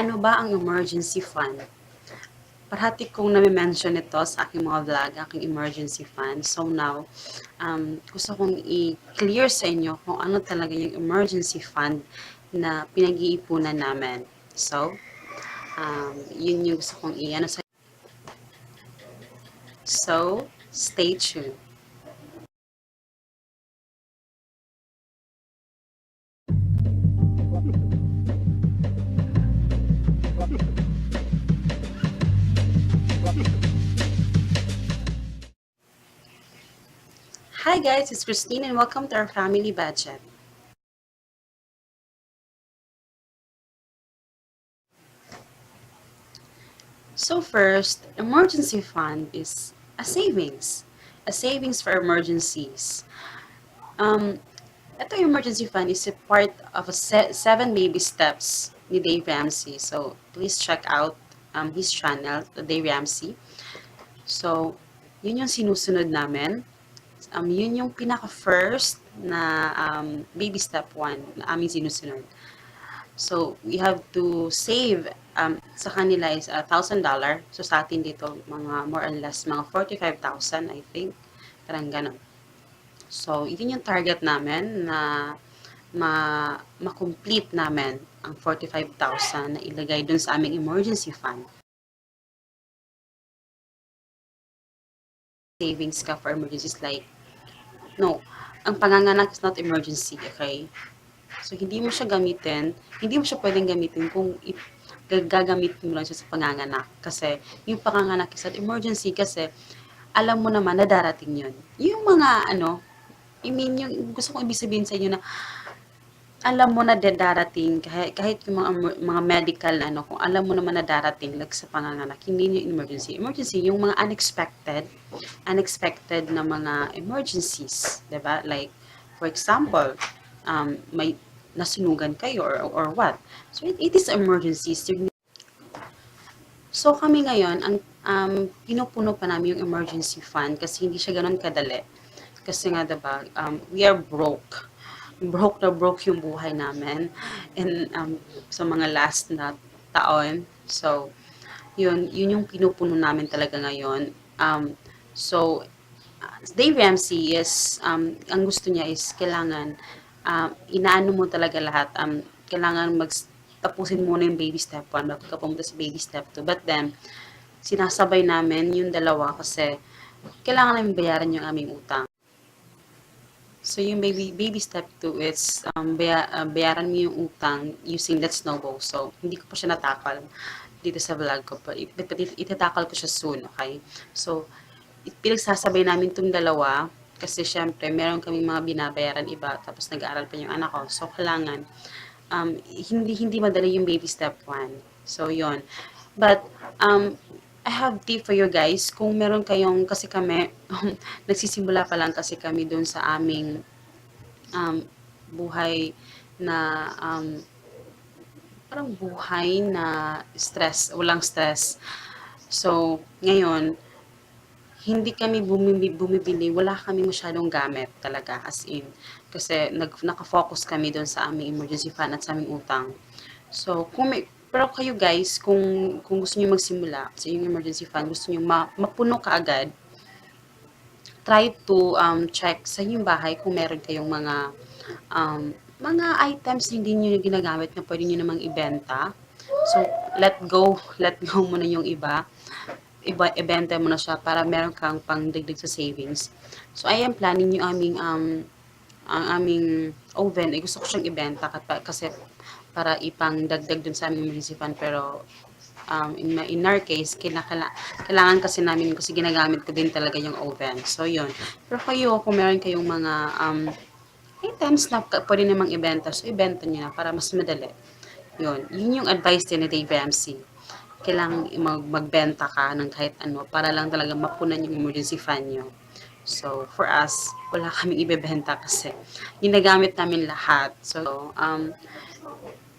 Ano ba ang emergency fund? Parati kong nami-mention ito sa aking mga vlog, aking emergency fund. So now, gusto kong i-clear sa inyo kung ano talaga yung emergency fund na pinag-iipunan namin. So, yun yung gusto kong i-ano sa. So, stay tuned. Hi guys, it's Christine and welcome to our family budget. So first, emergency fund is a savings. A savings for emergencies. Um, ito emergency fund is a part of a 7 baby steps ni Dave Ramsey. So please check out his channel, Dave Ramsey. So, yun yung sinusunod namin. Yun yung pinaka-first na baby step 1 na aming sinusunod. So, we have to save, sa kanila is $1,000. So, sa atin dito, mga more or less, mga 45,000, I think. Parang ganun. So, yun yung target namin na ma-complete namin ang 45,000 na ilagay dun sa aming emergency fund. Savings ka for emergencies like, no, ang panganganak is not emergency, okay? So, hindi mo siya gamitin, hindi mo siya pwedeng gamitin kung gagamitin mo lang siya sa panganganak. Kasi, yung panganganak is an emergency kasi, alam mo naman na darating yun. Yung mga, I mean, yung gusto kong ibig sabihin sa inyo na, alam mo na darating, kahit yung mga medical, kung alam mo naman na darating, like sa panganganak, hindi yung emergency. Emergency, yung mga unexpected na mga emergencies, 'di ba? Like, for example, may nasunugan kayo or what. So, it is emergencies. So, kami ngayon, ang pinupuno pa namin yung emergency fund kasi hindi siya ganun kadali. Kasi nga, diba, we are broke. Broke yung buhay namin and sa mga last na taon. So, yun yung pinupuno namin talaga ngayon. So, Dave Ramsey is, ang gusto niya is kailangan, inaano mo talaga lahat. Kailangan tapusin muna yung baby step 1 bago ka pumunta sa baby step 2. But then, sinasabay namin yung dalawa kasi kailangan namin bayaran yung aming utang. So, yung baby step 2 is bayaran mo yung utang using that snowball. So, hindi ko pa siya natakal dito sa vlog ko. But itatakal ko siya soon, okay? So, pinagsasabay namin itong dalawa kasi syempre meron kaming mga binabayaran iba tapos nag-aaral pa yung anak ko. So, kailangan hindi madali yung baby step 1. So, yon. But, I have tip for you guys. Kung meron kayong, kasi kami, nagsisimula pa lang kasi kami dun sa aming buhay na, parang buhay na walang stress. So, ngayon, hindi kami bumibili, wala kami masyadong gamit talaga, as in. Kasi naka-focus kami doon sa aming emergency fund at sa aming utang. So, pero kayo guys, kung gusto niyo magsimula sa inyong emergency fund, gusto niyo mapuno kaagad, try to check sa inyong bahay kung meron kayong mga items na hindi niyo ginagamit na pwede niyo namang ibenta. So, let go muna yung ibenta mo na siya para meron kang pangdagdag sa savings. So, I am planning yung ang aming oven. Gusto ko siyang ibenta kasi para ipangdagdag dun sa aming emergency fund. Pero, in our case, kailangan kasi namin kasi ginagamit ko din talaga yung oven. So, yun. Pero kayo, kung meron kayong mga items na pwede namang ibenta, so ibenta nyo na para mas madali. Yun yung advice din ni Dave Ramsey. Kailangan magbenta ka ng kahit ano para lang talaga mapunan yung emergency fund nyo. So, for us, wala kaming ibebenta kasi ginagamit namin lahat. So,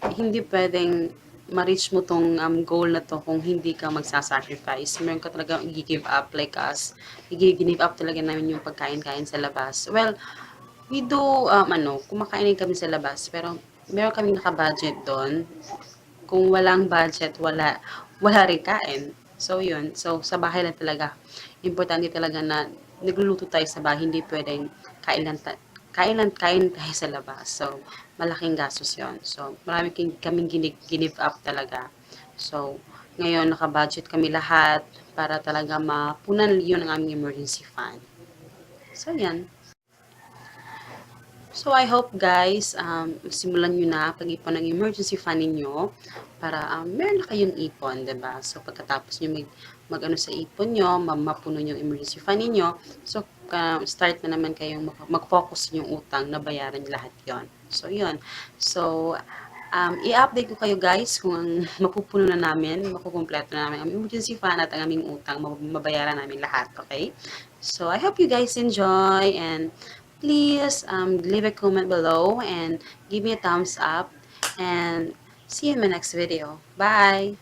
hindi pwedeng ma-reach mo tong goal na to kung hindi ka magsasacrifice. Meron ka talaga i-give up like us. I-give up talaga namin yung pagkain-kain sa labas. Well, we do, kumakain kami sa labas, pero meron kaming naka-budget doon. kung walang budget, wala rin kain. So, yun. So, sa bahay lang talaga. Importante talaga na nagluluto tayo sa bahay. Hindi pwedeng kain tayo sa labas. So, malaking gastos yon. So, marami kaming give up talaga. So, ngayon, naka-budget kami lahat para talaga mapunan yun ang aming emergency fund. So, yan. So, I hope guys, simulan nyo na pag-ipon ng emergency fund ninyo para meron na kayong ipon, 'di ba? So, pagkatapos nyo mag-ano sa ipon nyo, mapuno yung emergency fund ninyo, so, start na naman kayong mag-focus yung utang na bayaran lahat yon. So, yun. So, i-update ko kayo guys kung ang mapupuno na namin, makukumpleto na namin ang emergency fund at ang aming utang, mabayaran namin lahat, okay? So, I hope you guys enjoy and please leave a comment below and give me a thumbs up and see you in my next video. Bye!